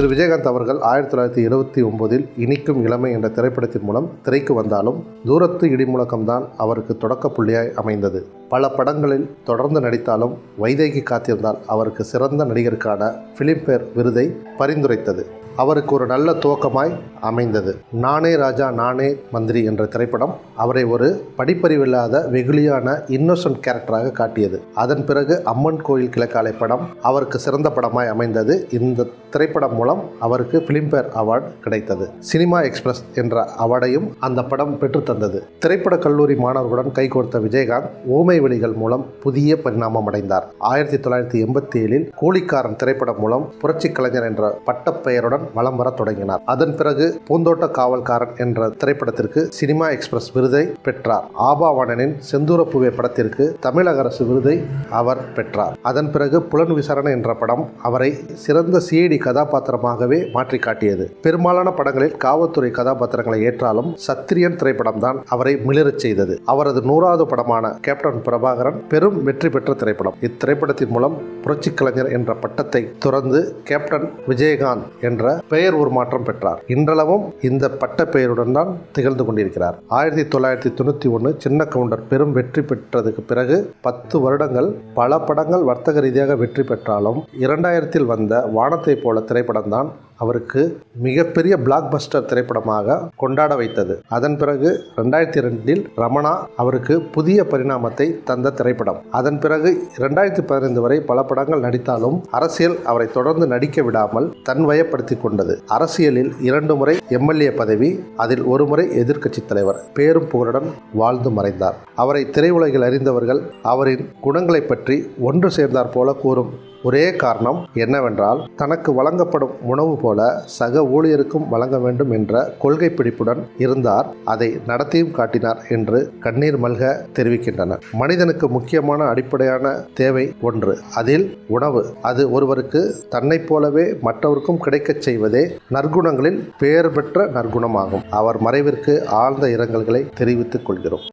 திரு விஜயகாந்த் அவர்கள் 1979 இனிக்கும் இளமை என்ற திரைப்படத்தின் மூலம் திரைக்கு வந்தாலும் தூரத்து இடிமுழக்கம்தான் அவருக்கு தொடக்க புள்ளியாய் அமைந்தது. பல படங்களில் தொடர்ந்து நடித்தாலும் வைதேகி காத்திருந்தால் அவருக்கு சிறந்த நடிகருக்கான பிலிம்பேர் விருதை பரிந்துரைத்தது. அவருக்கு ஒரு நல்ல துவக்கமாய் அமைந்தது. நானே ராஜா நானே மந்திரி என்ற திரைப்படம் அவரை ஒரு படிப்பறிவில்லாத வெகுளியான இன்னோசன்ட் கேரக்டராக காட்டியது. அதன் பிறகு அம்மன் கோயில் கிழக்காலை படம் அவருக்கு சிறந்த படமாய் அமைந்தது. இந்த திரைப்படம் மூலம் அவருக்கு பிலிம்பேர் அவார்டு கிடைத்தது. சினிமா எக்ஸ்பிரஸ் என்ற அவார்டையும் அந்த படம் பெற்றுத்தந்தது. திரைப்பட கல்லூரி மாணவர்களுடன் கைகோர்த்த விஜயகாந்த் ஊமை வெளிகள் மூலம் புதிய பரிணாமம் அடைந்தார். 1987 கூலிக்காரன் திரைப்படம் மூலம் புரட்சி கலைஞர் என்ற பட்டப்பெயருடன் வலம் வர தொடங்கினார். அதன் பிறகு பூந்தோட்ட காவல்காரன் என்ற திரைப்படத்திற்கு சினிமா எக்ஸ்பிரஸ் விருதை பெற்றார். ஆபாவாணனின் செந்தூரப்பூவே படத்திற்கு தமிழக அரசு விருதை அவர் பெற்றார். அதன் பிறகு புலன் விசாரணை என்ற படம் அவரை சிறந்த சிஐடி கதாபாத்திரமாகவே மாற்றி காட்டியது. பெரும்பாலான படங்களில் காவல்துறை கதாபாத்திரங்களை ஏற்றாலும் சத்திரியன் திரைப்படம் தான் அவரை மிளிரச் செய்தது. அவரது 100வது படமான கேப்டன் பிரபாகரன் பெரும் வெற்றி பெற்ற திரைப்படம். இத்திரைப்படத்தின் மூலம் புரட்சி கலைஞர் என்ற பட்டத்தை துறந்து கேப்டன் விஜயகாந்த் என்ற பெயர் உருமாற்றம் பெற்றார். இன்றளவும் இந்த பட்ட பெயருடன் தான் திகழ்ந்து கொண்டிருக்கிறார். 1991 சின்ன கவுண்டர் பெரும் வெற்றி பெற்றதுக்கு பிறகு 10 வருடங்கள் பல படங்கள் வர்த்தக ரீதியாக வெற்றி பெற்றாலும் 2000 வந்த வானத்தை போல திரைப்படம் தான் அவருக்கு மிகப்பெரிய பிளாக் பஸ்டர் திரைப்படமாக கொண்டாட வைத்தது. அதன் பிறகு 2002 ரமணா அவருக்கு புதிய பரிணாமத்தை தந்த திரைப்படம். அதன் பிறகு 2015 வரை பல படங்கள் நடித்தாலும் அரசியல் அவரை தொடர்ந்து நடிக்க விடாமல் தன்வயப்படுத்தி கொண்டது. அரசியலில் 2 முறை எம்எல்ஏ பதவி, அதில் 1 முறை எதிர்க்கட்சி தலைவர், பேரும் புகழுடன் வாழ்ந்து மறைந்தார். அவரை திரையுலகில் அறிந்தவர்கள் அவரின் குணங்களை பற்றி ஒன்று சேர்ந்தார் போல கூறும் ஒரே காரணம் என்னவென்றால் தனக்கு வழங்கப்படும் உணவு போல சக ஊழியருக்கும் வழங்க வேண்டும் என்ற கொள்கை பிடிப்புடன் இருந்தார். அதை நடத்தியும் காட்டினார் என்று கண்ணீர் மல்க தெரிவிக்கின்றனர். மனிதனுக்கு முக்கியமான அடிப்படையான தேவை ஒன்று, அதில் உணவு. அது ஒருவருக்கு தன்னை போலவே மற்றவருக்கும் கிடைக்கச் செய்வதே நற்குணங்களில் பெயர் பெற்ற நற்குணமாகும். அவர் மறைவிற்கு ஆழ்ந்த இரங்கல்களை தெரிவித்துக் கொள்கிறோம்.